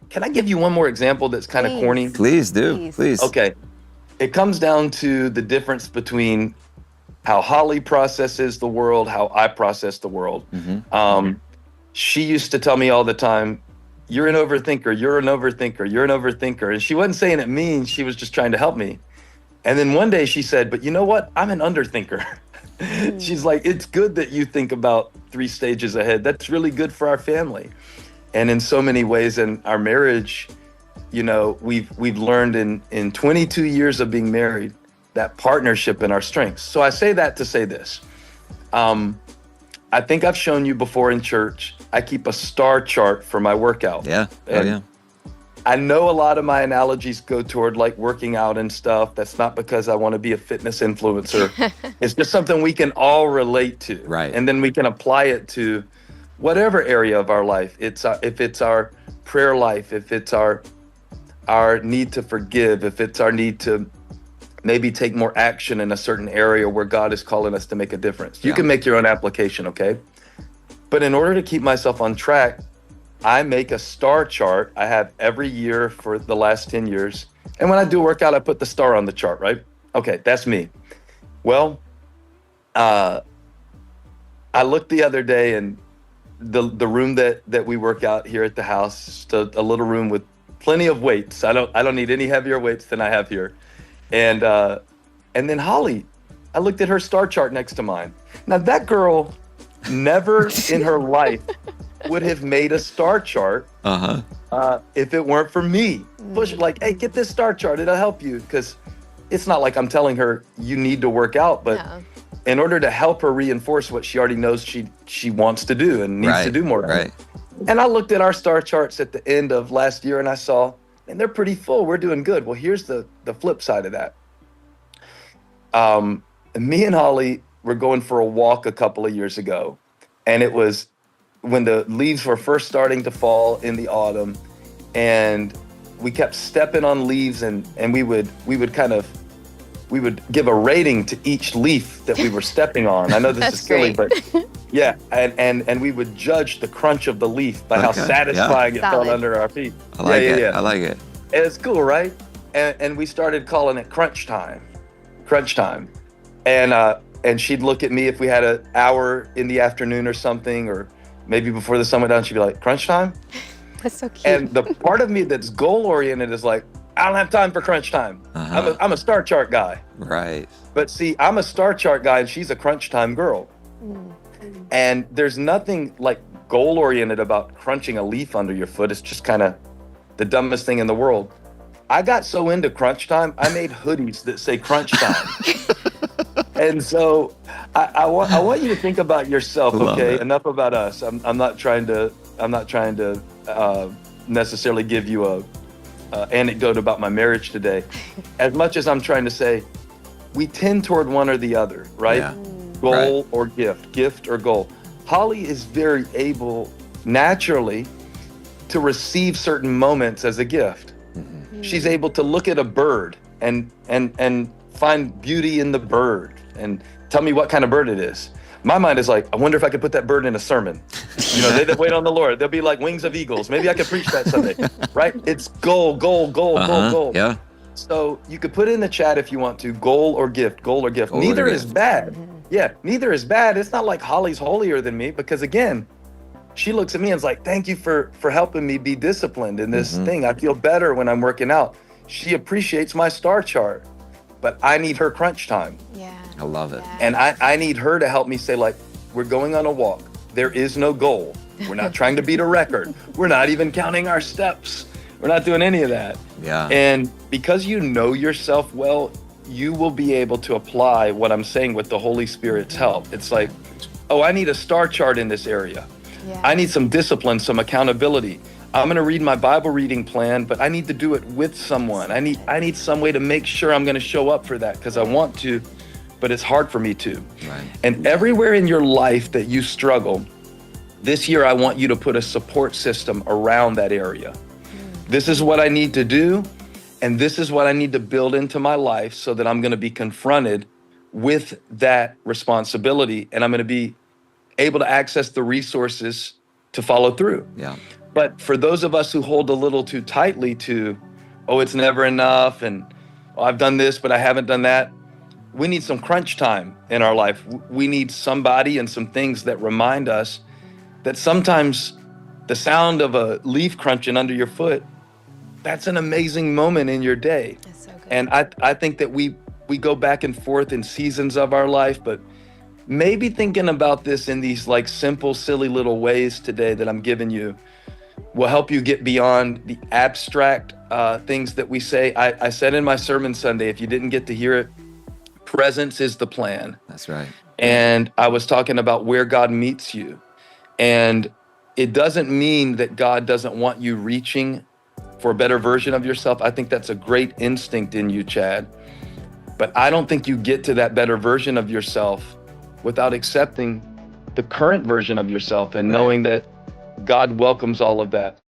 can I give you one more example that's kind of corny? Please do. Please. Okay. It comes down to the difference between how Holly processes the world, how I process the world. She used to tell me all the time, you're an overthinker, you're an overthinker, you're an overthinker. And she wasn't saying it mean, she was just trying to help me. And then one day she said, but you know what? I'm an underthinker. She's like, it's good that you think about 3 stages ahead. That's really good for our family. And in so many ways in our marriage, you know, we've learned in 22 years of being married, that partnership in our strengths. So I say that to say this. I think I've shown you before in church, I keep a star chart for my workout. Yeah. And I know a lot of my analogies go toward like working out and stuff. That's not because I want to be a fitness influencer. It's just something we can all relate to. Right. And then we can apply it to whatever area of our life. If it's our prayer life, if it's our need to forgive, if it's our need to maybe take more action in a certain area where God is calling us to make a difference. You can make your own application, okay? But in order to keep myself on track, I make a star chart. I have every year for the last 10 years. And when I do a workout, I put the star on the chart, right? Okay, that's me. Well, I looked the other day, and the room that we work out here at the house, just a little room with plenty of weights. I don't need any heavier weights than I have here. And then Holly, I looked at her star chart next to mine. Now that girl never in her life would have made a star chart if it weren't for me. Push it like, hey, get this star chart. It'll help you. Because it's not like I'm telling her you need to work out, but in order to help her reinforce what she already knows she wants to do and needs to do more. Right. And I looked at our star charts at the end of last year and I saw, and they're pretty full. We're doing good. Well, here's the flip side of that. Me and Holly were going for a walk a couple of years ago, and it was when the leaves were first starting to fall in the autumn, and we kept stepping on leaves, and we would give a rating to each leaf that we were stepping on. I know this is silly, but yeah, and we would judge the crunch of the leaf by how satisfying it felt under our feet. I like it. I like it. And it's cool, right? And we started calling it crunch time. And she'd look at me if we had an hour in the afternoon or something, or maybe before the sun went down, she'd be like, crunch time? That's so cute. And the part of me that's goal-oriented is like, I don't have time for crunch time. I'm a star chart guy. Right. But see, I'm a star chart guy and she's a crunch time girl. And there's nothing like goal-oriented about crunching a leaf under your foot. It's just kind of the dumbest thing in the world. I got so into crunch time, I made hoodies that say crunch time. And so I want you to think about yourself, okay? Enough about us. I'm not trying to necessarily give you a anecdote about my marriage today. As much as I'm trying to say, we tend toward one or the other, right? Yeah. Goal or gift or goal. Holly is very able naturally to receive certain moments as a gift. She's able to look at a bird and find beauty in the bird and tell me what kind of bird it is. My mind is like, I wonder if I could put that bird in a sermon. You know, they that wait on the Lord, they'll be like wings of eagles. Maybe I could preach that Sunday, right? It's goal. Yeah. So you could put it in the chat if you want to, goal or gift. Neither is bad. Yeah, neither is bad. It's not like Holly's holier than me, because again, she looks at me and is like, thank you for helping me be disciplined in this thing. I feel better when I'm working out. She appreciates my star chart, but I need her crunch time. Yeah. I love it. And I need her to help me say, like, we're going on a walk. There is no goal. We're not trying to beat a record. We're not even counting our steps. We're not doing any of that. Yeah. And because you know yourself well, you will be able to apply what I'm saying with the Holy Spirit's help. It's like, oh, I need a star chart in this area. Yeah. I need some discipline, some accountability. I'm going to read my Bible reading plan, but I need to do it with someone. I need some way to make sure I'm going to show up for that, because I want to, but it's hard for me to. Right. And everywhere in your life that you struggle, this year I want you to put a support system around that area. This is what I need to do, and this is what I need to build into my life so that I'm going to be confronted with that responsibility, and I'm going to be able to access the resources to follow through. Yeah. But for those of us who hold a little too tightly to, oh, it's never enough, and oh, I've done this, but I haven't done that, we need some crunch time in our life. We need somebody and some things that remind us that sometimes the sound of a leaf crunching under your foot, that's an amazing moment in your day. That's so good. And I think that we go back and forth in seasons of our life, but maybe thinking about this in these like simple, silly little ways today that I'm giving you will help you get beyond the abstract things that we say. I said in my sermon Sunday, if you didn't get to hear it, presence is the plan. That's right. And I was talking about where God meets you. And it doesn't mean that God doesn't want you reaching for a better version of yourself. I think that's a great instinct in you, Chad. But I don't think you get to that better version of yourself without accepting the current version of yourself and knowing that God welcomes all of that.